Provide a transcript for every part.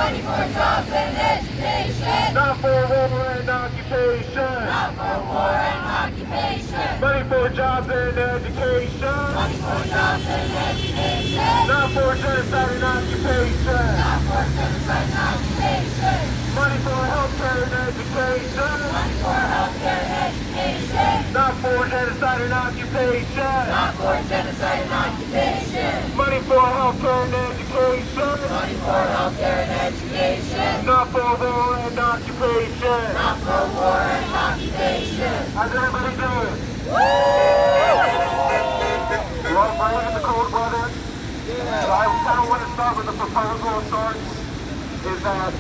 Money for jobs and education. Not for war and occupation. Not for war and occupation. Money for jobs and education. Money for jobs and education. Not for genocide and occupation. Not for genocide and occupation. Money for healthcare and education. Money for healthcare and education. Not for genocide and occupation. Not for genocide and occupation. Money for healthcare and education. Money for healthcare and education. Not for war and occupation. Not for war and occupation. How's everybody doing? Woo! You all brave in the cold weather? So I kind of want to start with a proposal of sorts, is that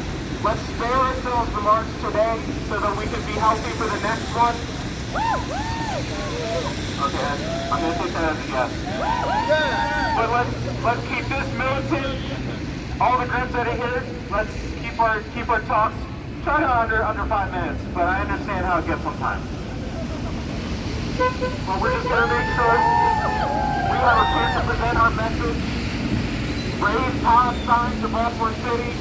let's spare ourselves the march today so that we can be healthy for the next one. Okay, I'm going to take that as a yes. But let's keep this militant. All the groups that are here, let's keep our talks try to under 5 minutes, but I understand how it gets sometimes. But we're just going to make sure we have a chance to present our message, raise Palestine to Baltimore City,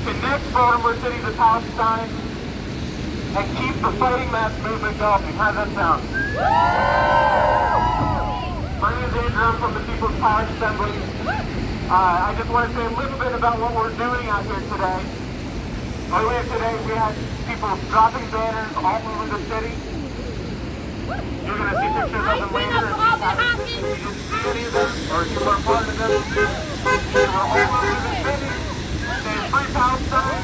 connect Baltimore City to Palestine, and keep the fighting mass movement going. How's that sound? My name is Andrew from the People's Power Assembly. I just want to say a little bit about what we're doing out here today. Earlier today, we had people dropping banners all over the city. You're going to see pictures of them later. If you didn't see any of them, or if you weren't part of them, they were all over the city saying Free Palestine,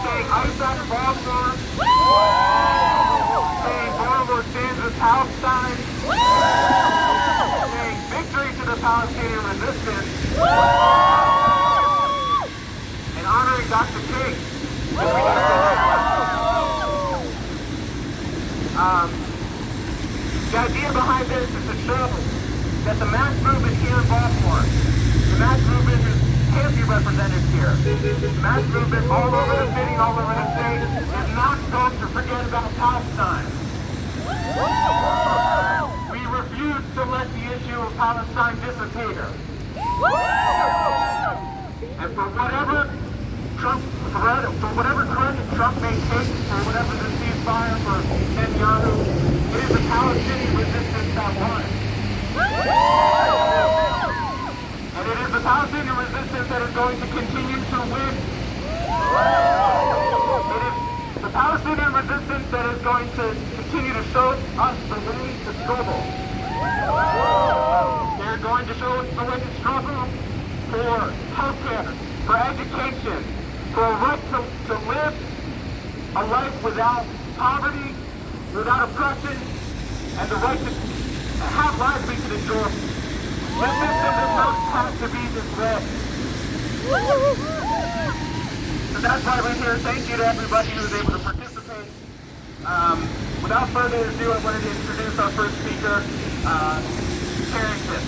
saying Ice out of Baltimore, saying Baltimore stands with Palestine, saying victory to the Palestinian resistance, and honoring Dr. King. The idea behind this is to show that the mass movement here in Baltimore, the mass movement can't be represented here. The mass movement all over the city, all over the state, is not going to forget about Palestine. We refuse to let the issue of Palestine disappear. And for whatever credit Trump may take for whatever the ceasefire for Netanyahu, it is the Palestinian resistance that won. And it is the Palestinian resistance that is going to continue to win. It is the Palestinian resistance that is going to continue to show us the way to struggle. They're going to show us the way to struggle for healthcare, for education, for a right to live a life without poverty, without oppression, and the right to have lives we can enjoy. This system does not have to be this way. So that's why we're here. Thank you to everybody who was able to participate. Without further ado, I wanted to introduce our first speaker, Carrington.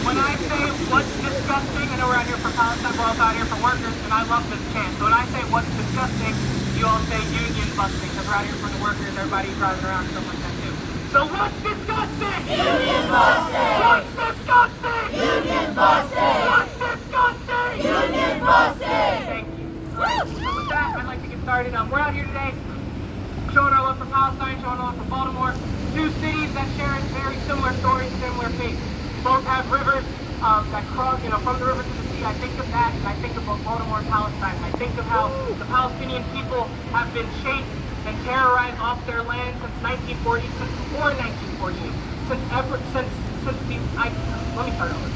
When I say what's disgusting, I know we're out here for Palestine, we're also out here for workers, and I love this chant. So when I say what's disgusting, you all say union busting, because we're out here for the workers, everybody driving around, stuff like that too. So what's disgusting? Union busting! What's disgusting? Union busting! What's disgusting? Union busting! Thank you. Alright, so with that, I'd like to get started. We're out here today showing our love for Palestine, showing our love for Baltimore, two cities that share very similar stories, similar fates. Both have rivers that cross, from the river to the sea. I think of that, and I think about Baltimore and Palestine. I think of how the Palestinian people have been chased and terrorized off their land since 1940, since before 1948, let me start over.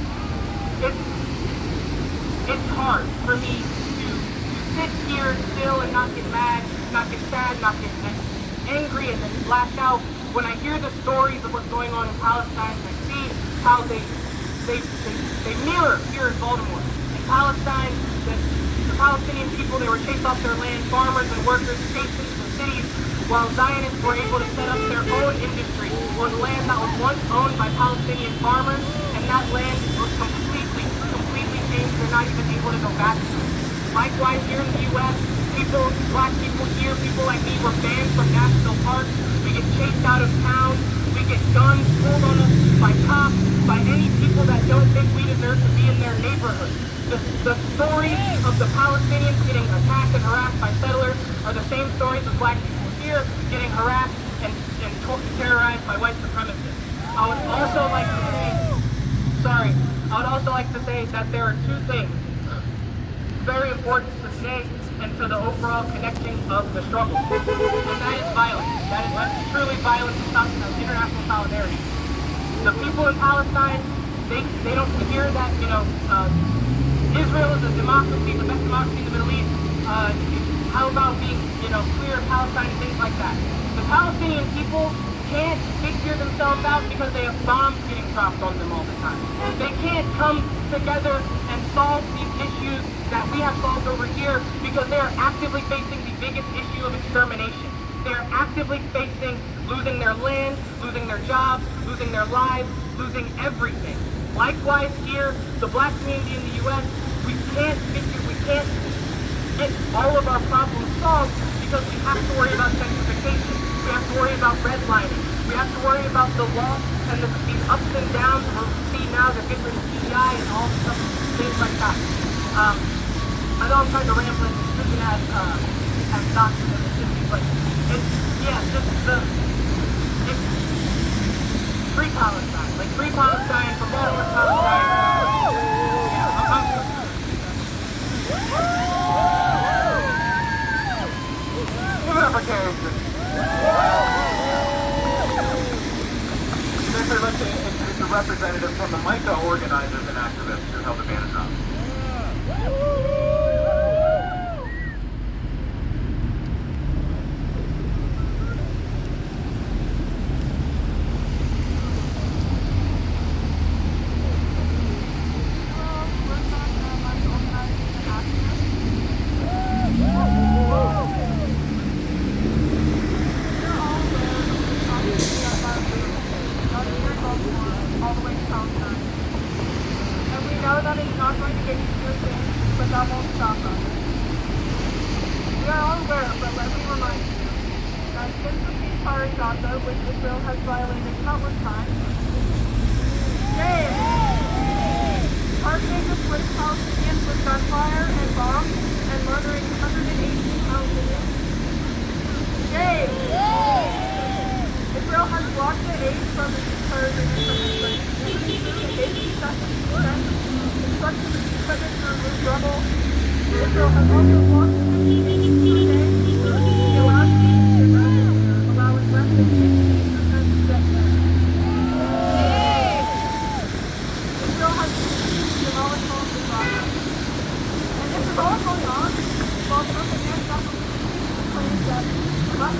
It's hard for me to sit here still and not get mad, not get sad, not get angry, and then lash out when I hear the stories of what's going on in Palestine. And I see how they mirror here in Baltimore. In Palestine, the Palestinian people, they were chased off their land, farmers and workers chased into the cities, while Zionists were able to set up their own industry on land that was once owned by Palestinian farmers, and that land was completely changed. They're not even able to go back to it. Likewise, here in the U.S., black people here, people like me, were banned from national parks. We get chased out of town. We get guns pulled on us by cops, by any people that don't think we deserve to be in their neighborhood. The stories of the Palestinians getting attacked and harassed by settlers are the same stories of black people here getting harassed and terrorized by white supremacists. I would also like to say that there are two things very important to today and to the overall connecting of the struggle. And that is violence. That's truly violence and international solidarity. The people in Palestine, they don't hear that, Israel is a democracy, the best democracy in the Middle East. How about being, clear of Palestine and things like that? The Palestinian people can't figure themselves out because they have bombs getting dropped on them all the time. They can't come together and solve these issues that we have solved over here because they are actively facing the biggest issue of extermination. They are actively facing losing their land, losing their jobs, losing their lives, losing everything. Likewise here, the black community in the U.S., we can't get all of our problems solved because we have to worry about gentrification. We have to worry about redlining. We have to worry about the loss and these ups and downs we see now, the different PEI and all stuff, things like that. I know I'm trying to ramble and speaking as doctors and assistants, but it's free Palestine. Like free Palestine from Baltimore to Palestine. Give it up for Carrington. Next, I'd like to introduce a representative from the MICA organizers and activists who held the banner drop. All the way to Palestine. And we know that it's not going to get easier soon, but that won't stop us. We are all aware, but let me remind you, that since the ceasefire in Gaza, which Israel has violated countless times, targeting the Swiss Palestinians with gunfire and bombs, and murdering 118 Palestinians, Israel has blocked the aid from the ceasefire agreement from England, instructed the equipment to remove rubble. Israel has also blocked the allowed allowing less than 15% to get there. Israel has demolished homes in Gaza. And this is all going on while some against claims that must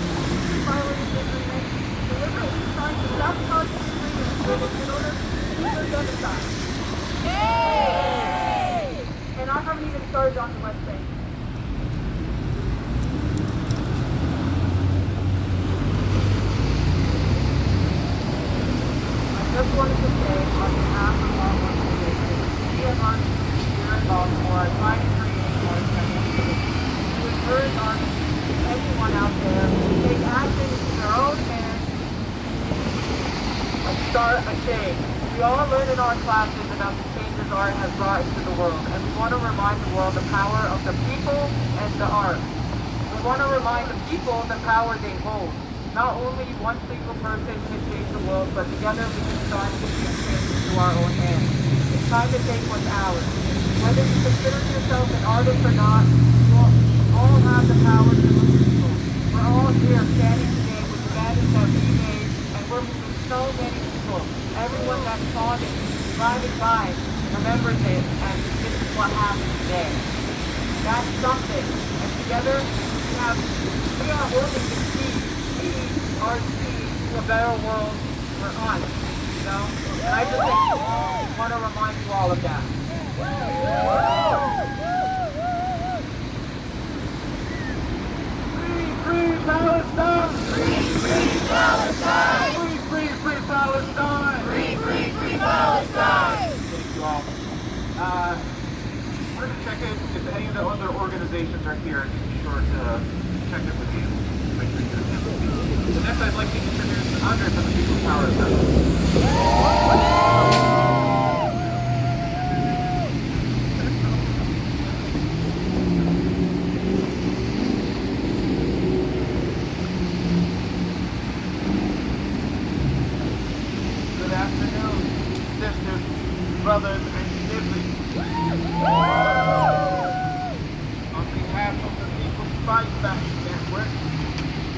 violate the agreement, deliberately trying to sabotage the agreement in order to keep their genocide. And I haven't even started on the West Bank. I just wanted to say, on behalf of our organization, we have our here in Baltimore, are trying to create more community to encourage anyone out there to take action into their own hands and start a change. We all learn in our classes about the changes art has brought into the world, and we want to remind the world the power of the people and the art. We want to remind the people the power they hold. Not only one single person can change the world, but together we can start taking change into our own hands. It's time to take what's ours. Whether you consider yourself an artist or not, you all have the power to move people. We're all here standing today with the banners that we made, and we're moving so many people. Everyone that saw this, driving by, remembers it, and this is what happened today. That's something. And together, we are holding the key. We are the key to a better world for us, you know? And I just want to remind you all of that. Free Palestine! Free Palestine! Free Palestine! Free Palestine! Thank you all. We're going to check in if any of the other organizations are here, and be sure to check in with you. Make sure you're here. So next, I'd like to introduce Andre from the People's Power Assembly. Good afternoon, sisters, brothers, and siblings. On behalf of the People's Fight Back Network,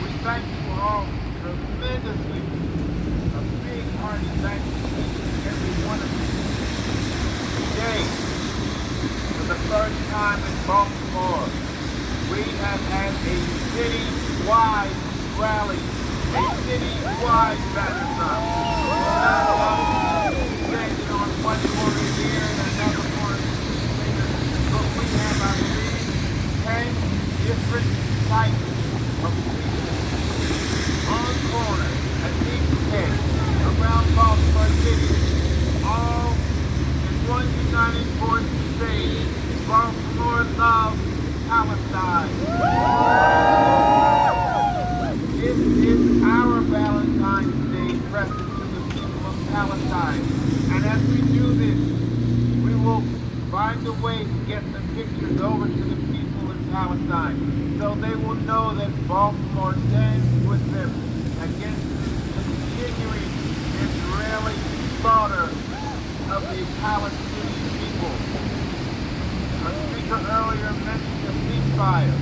we thank you all tremendously. A big hearty thank you to each and every one of you. Today, for the first time in Baltimore, we have had a city-wide rally, a city-wide marathon. Not alone standing on one corner here and another corner later, but we have, I believe, 10 different types of people on corners at each head around Baltimore City, all in one united force to say, Baltimore Loves Palestine. This is our Valentine's Day present to the people of Palestine. And as we do this, we will find a way to get the pictures over to the people in Palestine so they will know that Baltimore stands with them against the continuing Israeli slaughter of the Palestinian people. A speaker earlier mentioned a ceasefire.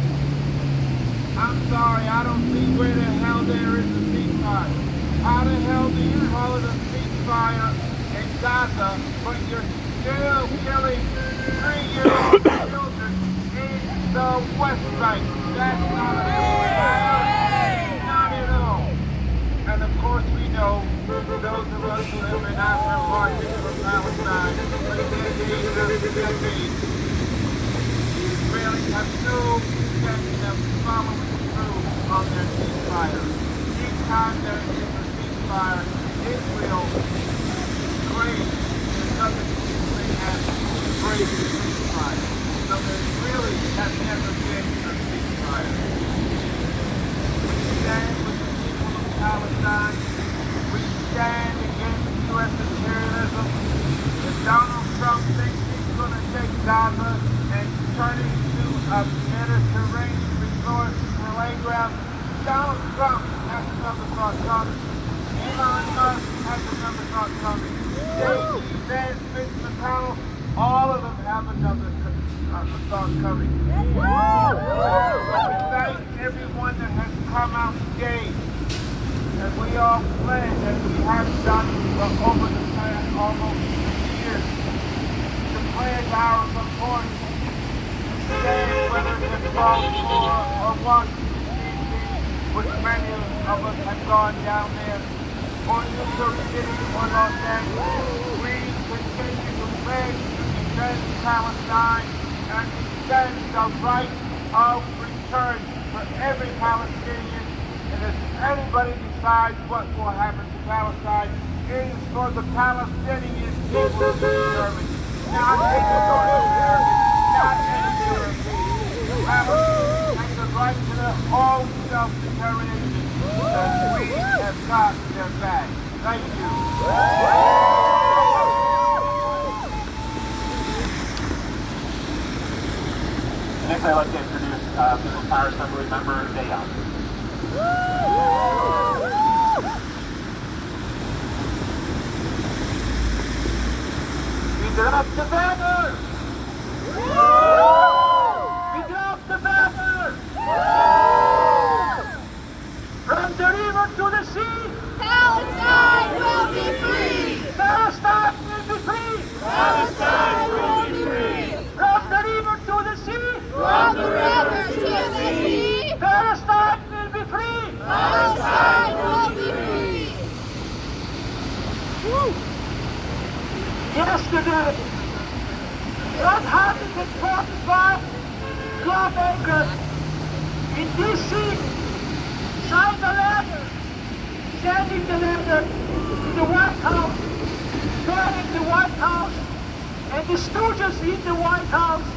I'm sorry, I don't see where the hell there is a ceasefire. How the hell do you call it a ceasefire in Gaza when you're still killing 3-year-old children in the West Bank? That's not a ceasefire. Not at all. And of course we know those of us who have been out there marching for Palestine for decades after decades. The Israelis have no intention of following through on their ceasefire. Each time there is a ceasefire, Israel claims there's nothing they have to break the ceasefire. So there really has never been a ceasefire. We stand with the people of Palestine. We stand against U.S. imperialism. If Donald Trump thinks he's going to take Gaza and turn it into a Mediterranean resort playground, Donald Trump has another thought coming. Elon Musk has another thought coming. J.D. Vance, Mitch McConnell, all of them have another thought coming. We thank everyone that has come out today, and we all pledge, as we have done for over the past almost 2 years, to pledge our support. Stand, whether it's in Baltimore or Washington, D.C., which many of us have gone down there, or New York City or Los Angeles. We continue to pledge to defend Palestine and defend the right of return for every Palestinian. And if anybody decides what will happen to Palestine, it is for the Palestinian people to determine, not any North American, not any European. Palestinians have the right to their own self-determination, and we have got their back. Thank you. Next, I'd like to introduce People's Power Assembly member Dayon. We drop the banner! We drop the banner! From the river to the sea, Palestine will be free! Palestine will be free! Palestine will be free! From the river to the sea, From the river to the sea, Palestine will be free! Palestine will be free! Yesterday, 145 lawmakers in D.C. signed a letter, sending the letter to the White House, telling the White House and the stooges in the White House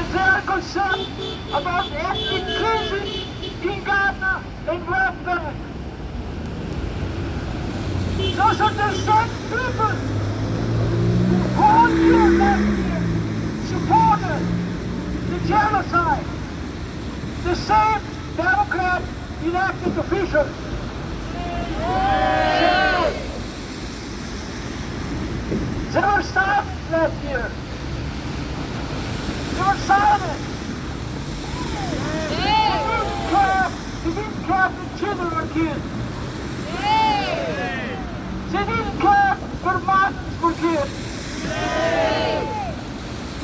that they are concerned about ethnic cleansing in Ghana and West Bank. Those are the same people who all year last year supported the genocide. The same Democrat elected officials. They were silent last year. They were silent. They didn't care if the children were killed. They didn't care if their mothers were killed.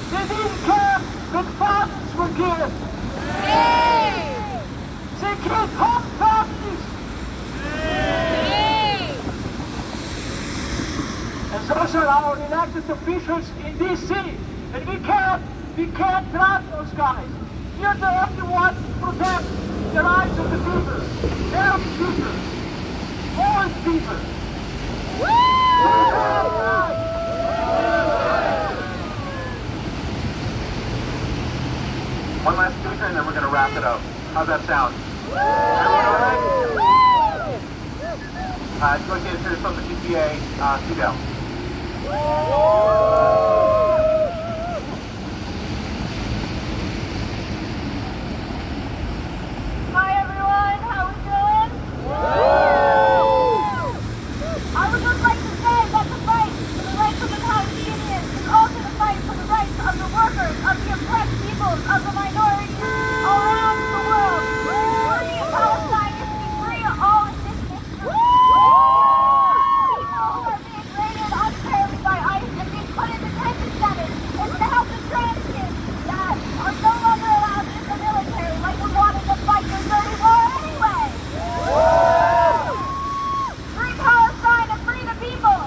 They didn't care that fathers were killed. They killed whole families. And those are our elected officials in this city. And we can't trust those guys. We're the only ones to protect the rights of the people, their people, all people. One last speaker and then we're going to wrap it up. How's that sound? Everyone all right? If you want to introduce from the CPA, sit down. Hi everyone, how we doing? I would just like to say that the fight for the rights of the Palestinians is also the fight for the rights of the workers, of the oppressed peoples, of the minorities all around the world. Free Palestine is to be free of all indigenous groups. People who are being raided unfairly by ICE and being put in detention centers. It's to help the trans kids that are no longer allowed in the military like we wanted to fight the dirty war anyway. Free Palestine and free the people.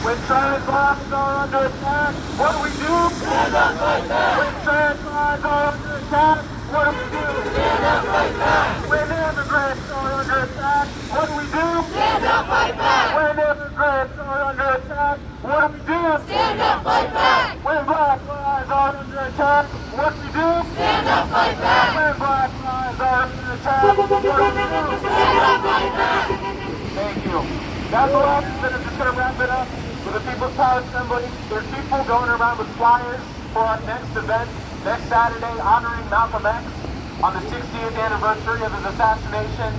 When trans lives are under attack, what do we do? Stand up, fight back! When trans lives are under attack, what do we do? Stand up, fight back! When immigrants are under attack, what do we do? Stand up, fight back. When immigrants are under attack, what do we do? Stand up, fight back. When black lives are under attack, what do we do? Stand up, fight back. When black lives are under attack, what do we do? Stand up, fight back. Thank you. That's the last minute. I'm just going to wrap it up with the People's Power Assembly. There's people going around with flyers for our next event, next Saturday, honoring Malcolm X on the 60th anniversary of his assassination.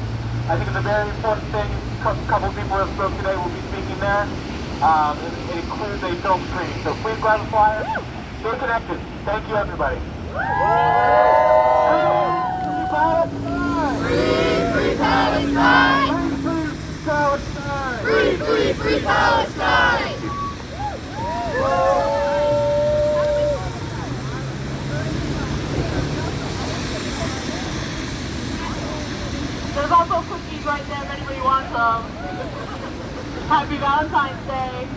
I think it's a very important thing. A couple of people who have spoken today will be speaking there. It includes a film screening. So please grab a flyer. Stay connected. Thank you, everybody. Free Palestine! Free Palestine. Palestine! Free Palestine. There's also cookies right there if anybody wants some. Happy Valentine's Day.